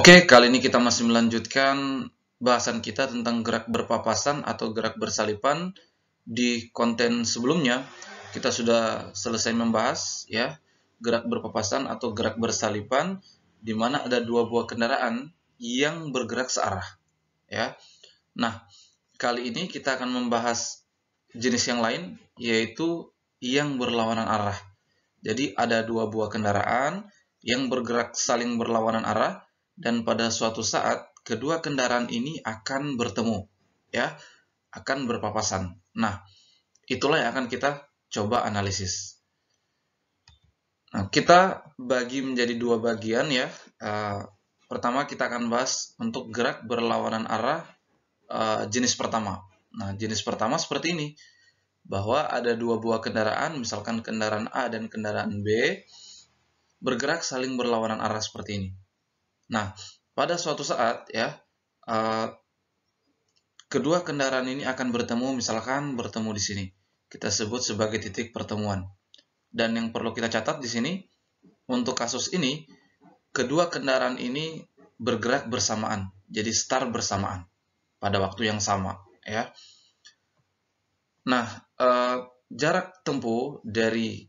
Oke, kali ini kita masih melanjutkan bahasan kita tentang gerak berpapasan atau gerak bersalipan. Di konten sebelumnya, kita sudah selesai membahas ya gerak berpapasan atau gerak bersalipan, di mana ada dua buah kendaraan yang bergerak searah. Ya, nah kali ini kita akan membahas jenis yang lain, yaitu yang berlawanan arah. Jadi ada dua buah kendaraan yang bergerak saling berlawanan arah, dan pada suatu saat kedua kendaraan ini akan bertemu, ya, akan berpapasan. Nah, itulah yang akan kita coba analisis. Nah, kita bagi menjadi dua bagian ya. Pertama kita akan bahas untuk gerak berlawanan arah jenis pertama. Nah, jenis pertama seperti ini, bahwa ada dua buah kendaraan, misalkan kendaraan A dan kendaraan B, bergerak saling berlawanan arah seperti ini. Nah, pada suatu saat ya, kedua kendaraan ini akan bertemu, misalkan bertemu di sini. Kita sebut sebagai titik pertemuan. Dan yang perlu kita catat di sini, untuk kasus ini, kedua kendaraan ini bergerak bersamaan, jadi start bersamaan pada waktu yang sama, ya. Nah, jarak tempuh dari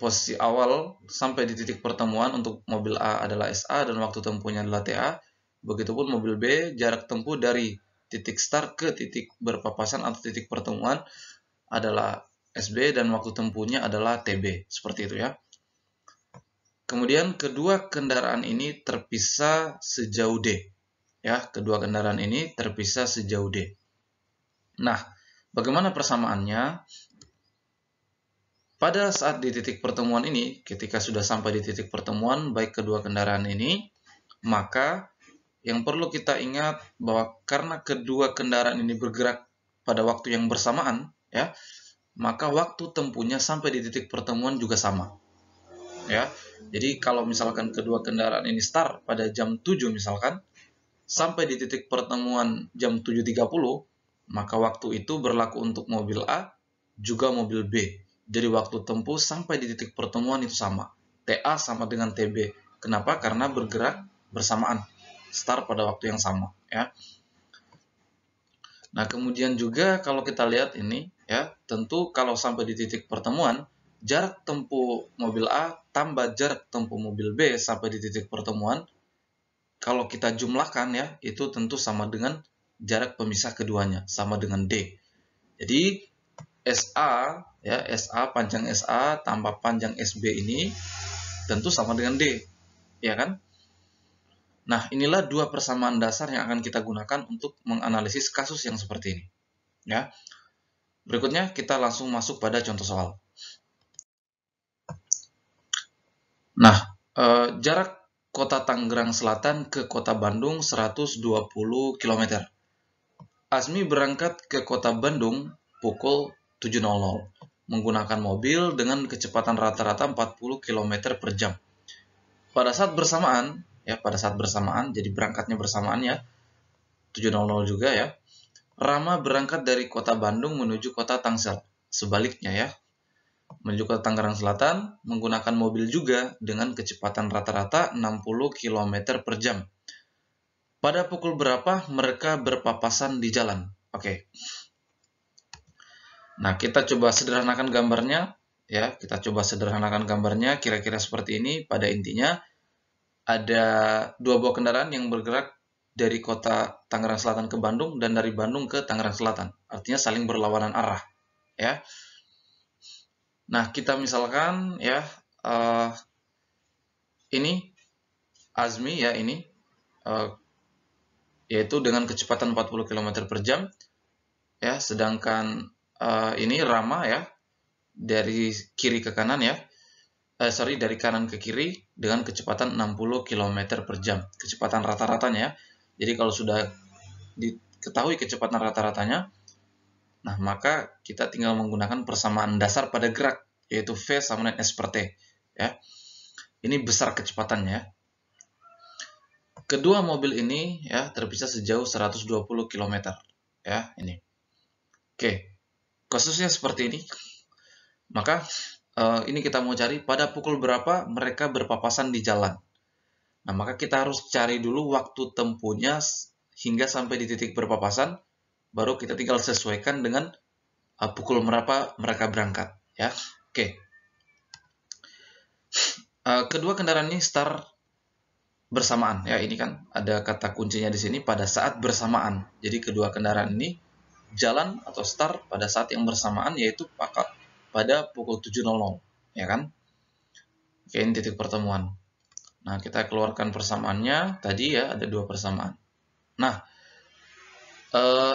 posisi awal sampai di titik pertemuan untuk mobil A adalah SA dan waktu tempuhnya adalah TA. Begitupun mobil B, jarak tempuh dari titik start ke titik berpapasan atau titik pertemuan adalah SB dan waktu tempuhnya adalah TB. Seperti itu ya. Kemudian kedua kendaraan ini terpisah sejauh D. Ya, kedua kendaraan ini terpisah sejauh D. Nah, bagaimana persamaannya? Pada saat di titik pertemuan ini, ketika sudah sampai di titik pertemuan baik kedua kendaraan ini, maka yang perlu kita ingat bahwa karena kedua kendaraan ini bergerak pada waktu yang bersamaan, ya, maka waktu tempuhnya sampai di titik pertemuan juga sama. Ya, jadi kalau misalkan kedua kendaraan ini start pada jam 7 misalkan, sampai di titik pertemuan jam 7.30, maka waktu itu berlaku untuk mobil A juga mobil B. Jadi waktu tempuh sampai di titik pertemuan itu sama. TA sama dengan TB. Kenapa? Karena bergerak bersamaan. Start pada waktu yang sama, ya. Nah, kemudian juga kalau kita lihat ini, ya, tentu kalau sampai di titik pertemuan, jarak tempuh mobil A tambah jarak tempuh mobil B sampai di titik pertemuan, kalau kita jumlahkan ya, itu tentu sama dengan jarak pemisah keduanya, sama dengan D. Jadi SA ya, SA panjang SA tambah panjang SB ini tentu sama dengan D, ya kan? Nah, inilah dua persamaan dasar yang akan kita gunakan untuk menganalisis kasus yang seperti ini, ya. Berikutnya kita langsung masuk pada contoh soal. Nah, jarak Kota Tangerang Selatan ke Kota Bandung 120 km. Azmi berangkat ke Kota Bandung pukul 7.00 menggunakan mobil dengan kecepatan rata-rata 40 km per jam. Pada saat bersamaan, jadi berangkatnya bersamaan ya, 7.00 juga ya. Rama berangkat dari Kota Bandung menuju Kota Tangsel. Sebaliknya ya, menuju Kota Tangerang Selatan menggunakan mobil juga dengan kecepatan rata-rata 60 km per jam. Pada pukul berapa mereka berpapasan di jalan? Oke. Nah, kita coba sederhanakan gambarnya ya. Kita coba sederhanakan gambarnya kira-kira seperti ini. Pada intinya ada dua buah kendaraan yang bergerak dari Kota Tangerang Selatan ke Bandung dan dari Bandung ke Tangerang Selatan. Artinya saling berlawanan arah ya. Nah, kita misalkan ya, ini Azmi ya, ini yaitu dengan kecepatan 40 km per jam ya, sedangkan ini Rama ya, dari kiri ke kanan ya, dari kanan ke kiri dengan kecepatan 60 km per jam, kecepatan rata-ratanya ya. Jadi kalau sudah diketahui kecepatan rata-ratanya, nah maka kita tinggal menggunakan persamaan dasar pada gerak, yaitu V sama dengan S per T ya. Ini besar kecepatannya. Kedua mobil ini ya terpisah sejauh 120 km ya, ini. Oke, kasusnya seperti ini. Maka ini kita mau cari pada pukul berapa mereka berpapasan di jalan. Nah, maka kita harus cari dulu waktu tempuhnya hingga sampai di titik berpapasan, baru kita tinggal sesuaikan dengan pukul berapa mereka berangkat, ya. Oke. Kedua kendaraan ini start bersamaan, ya. Ini kan ada kata kuncinya di sini, pada saat bersamaan. Jadi kedua kendaraan ini jalan atau start pada saat yang bersamaan, yaitu pada pukul 7.00, ya kan? Oke, ini titik pertemuan. Nah, kita keluarkan persamaannya. Tadi ya, ada dua persamaan. Nah,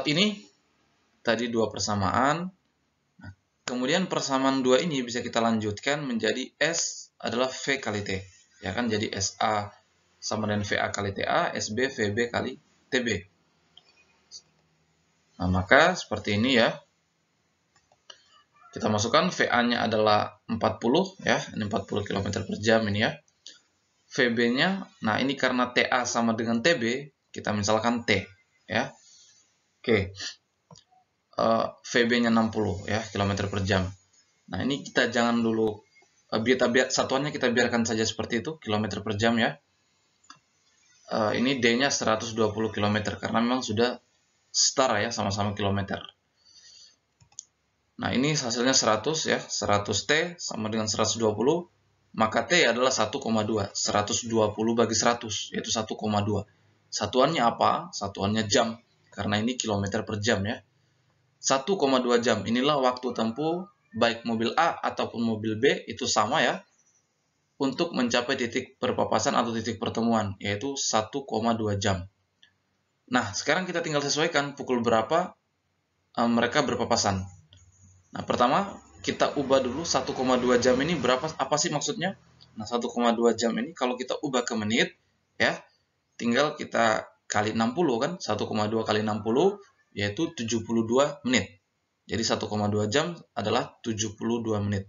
ini tadi dua persamaan. Nah, kemudian persamaan dua ini bisa kita lanjutkan menjadi S adalah V kali T. Ya kan, jadi SA sama dengan VA kali TA, SB VB kali TB. Nah, maka seperti ini ya. Kita masukkan VA-nya adalah 40 ya, ini 40 km per jam ini ya. VB-nya, nah ini karena TA sama dengan TB, kita misalkan T ya. Oke. VB-nya 60 ya, km per jam. Nah, ini kita jangan dulu satuannya kita biarkan saja seperti itu, km per jam ya. Ini D-nya 120 km karena memang sudah setara ya, sama-sama kilometer. Nah, ini hasilnya 100 ya, 100 T sama dengan 120, maka T adalah 1,2. 120 bagi 100 yaitu 1,2. Satuannya apa? Satuannya jam, karena ini kilometer per jam ya. 1,2 jam, inilah waktu tempuh baik mobil A ataupun mobil B itu sama ya, untuk mencapai titik perpapasan atau titik pertemuan, yaitu 1,2 jam. Nah, sekarang kita tinggal sesuaikan pukul berapa mereka berpapasan. Nah, pertama kita ubah dulu 1,2 jam ini apa sih maksudnya? Nah, 1,2 jam ini kalau kita ubah ke menit ya, tinggal kita kali 60 kan, 1,2 kali 60 yaitu 72 menit. Jadi 1,2 jam adalah 72 menit.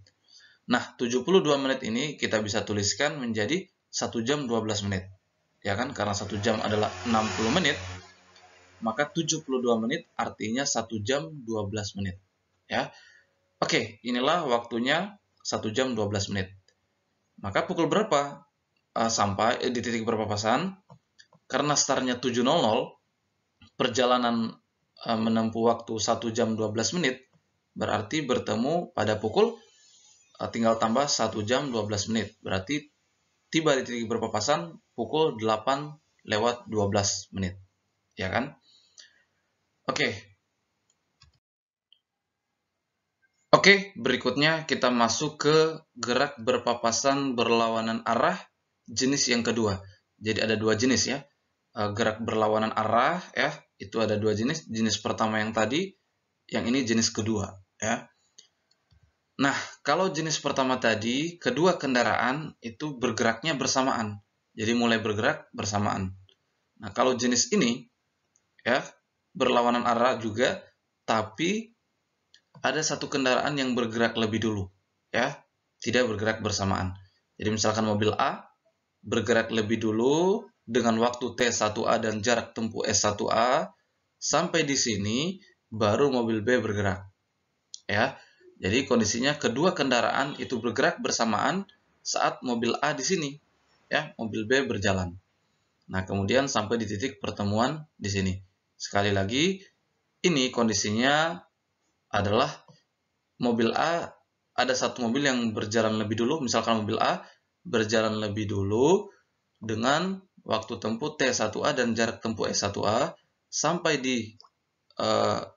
Nah, 72 menit ini kita bisa tuliskan menjadi 1 jam 12 menit. Ya kan, karena 1 jam adalah 60 menit, maka 72 menit artinya 1 jam 12 menit. Ya. Oke, inilah waktunya 1 jam 12 menit. Maka pukul berapa sampai di titik berpapasan? Karena startnya 7.00, perjalanan menempuh waktu 1 jam 12 menit, berarti bertemu pada pukul tinggal tambah 1 jam 12 menit. Berarti tiba di titik berpapasan pukul 8:12 menit. Ya kan? Oke. Oke, berikutnya kita masuk ke gerak berpapasan berlawanan arah jenis yang kedua. Jadi ada dua jenis ya. Gerak berlawanan arah ya, itu ada dua jenis. Jenis pertama yang tadi, yang ini jenis kedua ya. Nah, kalau jenis pertama tadi, kedua kendaraan itu bergeraknya bersamaan. Jadi mulai bergerak bersamaan. Nah, kalau jenis ini ya, berlawanan arah juga, tapi ada satu kendaraan yang bergerak lebih dulu ya, tidak bergerak bersamaan. Jadi misalkan mobil A bergerak lebih dulu dengan waktu T1A dan jarak tempuh S1A, sampai di sini baru mobil B bergerak ya. Jadi kondisinya kedua kendaraan itu bergerak bersamaan saat mobil A di sini ya, mobil B berjalan. Nah, kemudian sampai di titik pertemuan di sini. Sekali lagi, ini kondisinya adalah mobil A, ada satu mobil yang berjalan lebih dulu, misalkan mobil A berjalan lebih dulu dengan waktu tempuh T1A dan jarak tempuh S1A, sampai di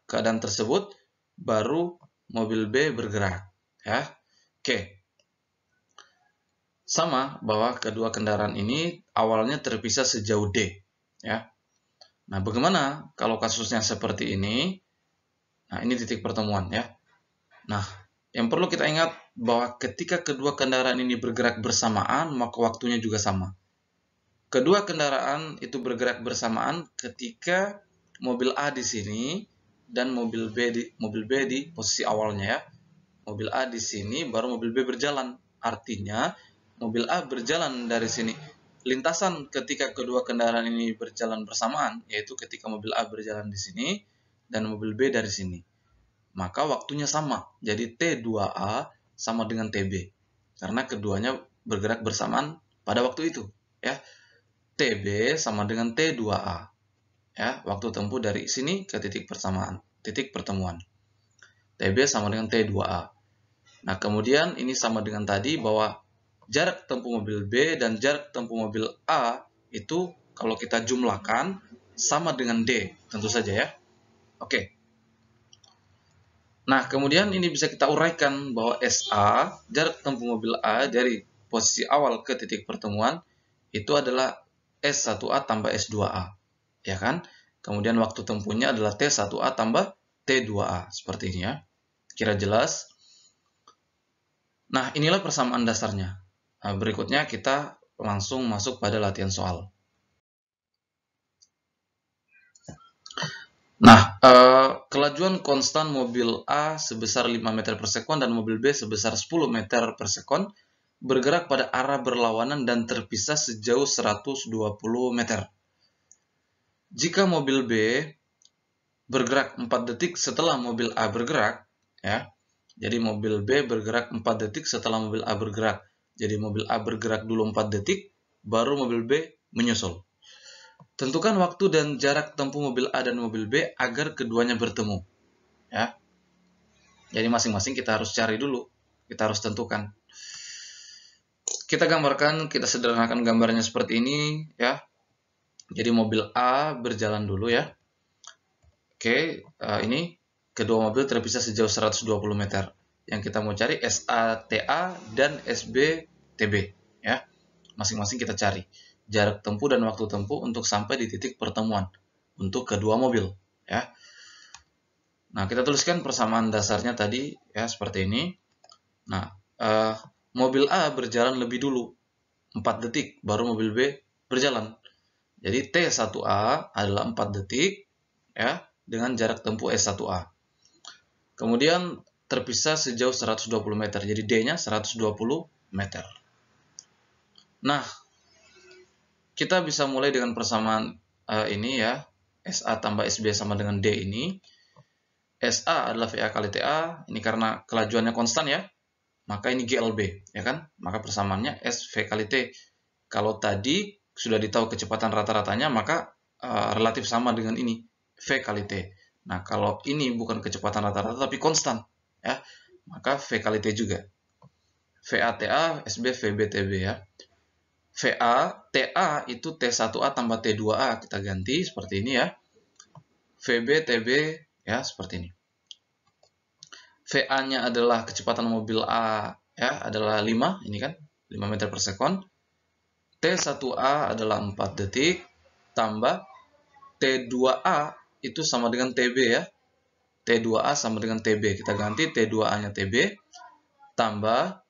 keadaan tersebut baru mobil B bergerak ya. Oke. Sama bahwa kedua kendaraan ini awalnya terpisah sejauh D ya. Nah, bagaimana kalau kasusnya seperti ini? Nah, ini titik pertemuan ya. Nah, yang perlu kita ingat bahwa ketika kedua kendaraan ini bergerak bersamaan, maka waktunya juga sama. Kedua kendaraan itu bergerak bersamaan ketika mobil A di sini dan mobil B di posisi awalnya ya. Mobil A di sini baru mobil B berjalan. Artinya mobil A berjalan dari sini. Lintasan ketika kedua kendaraan ini berjalan bersamaan, yaitu ketika mobil A berjalan di sini dan mobil B dari sini. Maka waktunya sama. Jadi T2A sama dengan TB. Karena keduanya bergerak bersamaan pada waktu itu, ya. TB sama dengan T2A. Ya, waktu tempuh dari sini ke titik pertemuan. TB sama dengan T2A. Nah, kemudian ini sama dengan tadi bahwa jarak tempuh mobil B dan jarak tempuh mobil A itu kalau kita jumlahkan sama dengan D, tentu saja ya. Oke. Nah, kemudian ini bisa kita uraikan bahwa SA, jarak tempuh mobil A dari posisi awal ke titik pertemuan, itu adalah S1A tambah S2A. Ya kan? Kemudian waktu tempuhnya adalah T1A tambah T2A. Seperti ini ya. Kira jelas? Nah, inilah persamaan dasarnya. Nah, berikutnya kita langsung masuk pada latihan soal. Nah, kelajuan konstan mobil A sebesar 5 meter per sekon dan mobil B sebesar 10 meter per sekon bergerak pada arah berlawanan dan terpisah sejauh 120 meter. Jika mobil B bergerak 4 detik setelah mobil A bergerak, ya. Jadi mobil B bergerak 4 detik setelah mobil A bergerak. Jadi mobil A bergerak dulu 4 detik, baru mobil B menyusul. Tentukan waktu dan jarak tempuh mobil A dan mobil B agar keduanya bertemu. Ya. Jadi masing-masing kita harus cari dulu. Kita harus tentukan. Kita gambarkan, kita sederhanakan gambarnya seperti ini. Ya. Jadi mobil A berjalan dulu ya. Oke, ini kedua mobil terpisah sejauh 120 meter. Yang kita mau cari SATA dan SBTB. Ya. Masing-masing kita cari jarak tempuh dan waktu tempuh untuk sampai di titik pertemuan untuk kedua mobil ya. Nah, kita tuliskan persamaan dasarnya tadi ya seperti ini. Nah, mobil A berjalan lebih dulu 4 detik baru mobil B berjalan. Jadi T1A adalah 4 detik ya dengan jarak tempuh S1A. Kemudian terpisah sejauh 120 meter. Jadi D-nya 120 meter. Nah, kita bisa mulai dengan persamaan ini ya, SA tambah SB sama dengan D ini. SA adalah VA kali TA, ini karena kelajuannya konstan ya, maka ini GLB, ya kan? Maka persamaannya SV kali T. Kalau tadi sudah ditahu kecepatan rata-ratanya, maka relatif sama dengan ini, V kali T. Nah, kalau ini bukan kecepatan rata-rata, tapi konstan, ya, maka V kali T juga. VA-TA, SB, VB, TB ya. VA, TA itu T1A tambah T2A. Kita ganti seperti ini ya. VB, TB ya seperti ini. VA-nya adalah kecepatan mobil A ya, adalah 5, ini kan 5 meter per sekon. T1A adalah 4 detik tambah T2A itu sama dengan TB ya. T2A sama dengan TB. Kita ganti T2A-nya TB tambah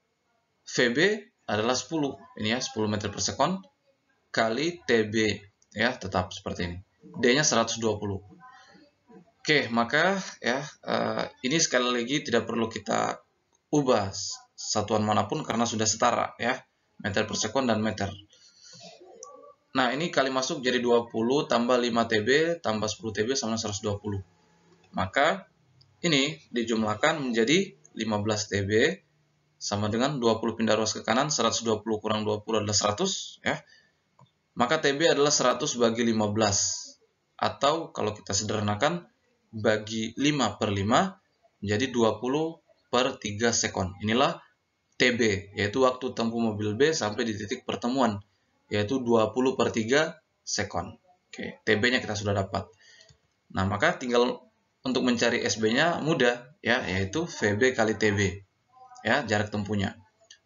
VB adalah 10. Ini ya, 10 meter per sekon kali TB ya, tetap seperti ini. D-nya 120. Oke, maka ya ini sekali lagi tidak perlu kita ubah satuan manapun karena sudah setara ya, meter per sekon dan meter. Nah, ini kali masuk jadi 20 tambah 5 TB tambah 10 TB sama 120. Maka ini dijumlahkan menjadi 15 TB sama dengan 20 pindah ruas ke kanan, 120 kurang 20 adalah 100 ya. Maka TB adalah 100 bagi 15. Atau kalau kita sederhanakan, bagi 5 per 5 menjadi 20 per 3 sekon. Inilah TB, yaitu waktu tempuh mobil B sampai di titik pertemuan, yaitu 20 per 3 sekon. Oke, TB-nya kita sudah dapat. Nah, maka tinggal untuk mencari SB-nya mudah, ya, yaitu VB kali TB. Ya, jarak tempuhnya.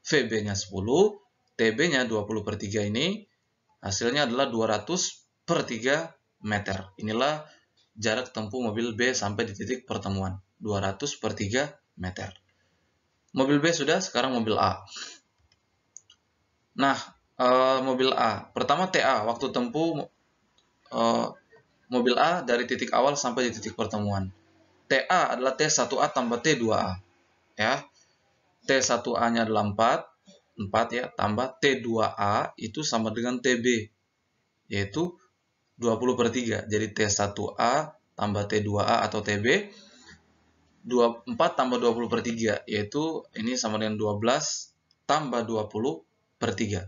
VB-nya 10, TB-nya 20 per 3 ini, hasilnya adalah 200 per 3 meter. Inilah jarak tempuh mobil B sampai di titik pertemuan. 200 per 3 meter. Mobil B sudah, sekarang mobil A. Nah, mobil A. Pertama TA, waktu tempuh mobil A dari titik awal sampai di titik pertemuan. TA adalah T1A tambah T2A. Ya. T1A-nya adalah 4 ya, tambah T2A itu sama dengan TB, yaitu 20 per 3. Jadi T1A tambah T2A atau TB, 4 tambah 20 per 3, yaitu ini sama dengan 12 tambah 20 per 3.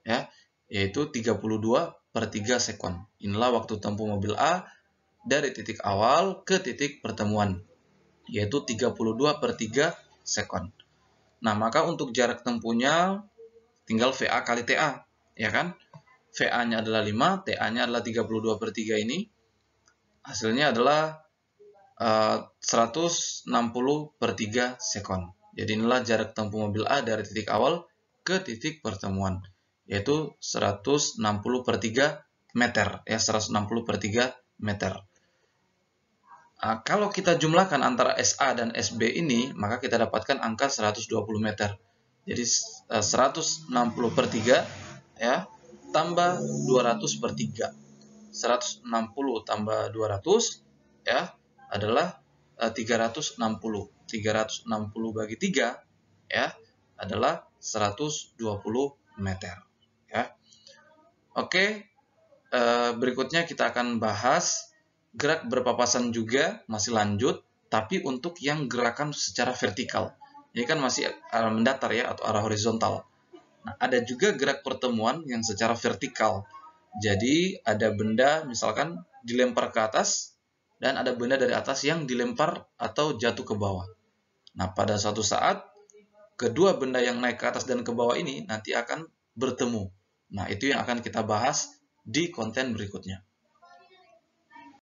Ya, yaitu 32 per 3 sekon. Inilah waktu tempuh mobil A dari titik awal ke titik pertemuan, yaitu 32 per 3 sekon. Nah, maka untuk jarak tempuhnya tinggal VA kali TA, ya kan? VA-nya adalah 5, TA-nya adalah 32 per 3 ini. Hasilnya adalah 160 per 3 sekon. Jadi inilah jarak tempuh mobil A dari titik awal ke titik pertemuan, yaitu 160 per 3 meter. Ya, 160 per 3 meter. Kalau kita jumlahkan antara SA dan SB ini, maka kita dapatkan angka 120 meter. Jadi 160 per 3 ya, tambah 200 per 3. 160 tambah 200 ya adalah 360. 360 bagi 3 ya adalah 120 meter ya. Oke, berikutnya kita akan bahas gerak berpapasan juga, masih lanjut, tapi untuk yang gerakan secara vertikal. Ini kan masih arah mendatar ya, atau arah horizontal. Nah, ada juga gerak pertemuan yang secara vertikal. Jadi, ada benda misalkan dilempar ke atas, dan ada benda dari atas yang dilempar atau jatuh ke bawah. Nah, pada suatu saat, kedua benda yang naik ke atas dan ke bawah ini nanti akan bertemu. Nah, itu yang akan kita bahas di konten berikutnya.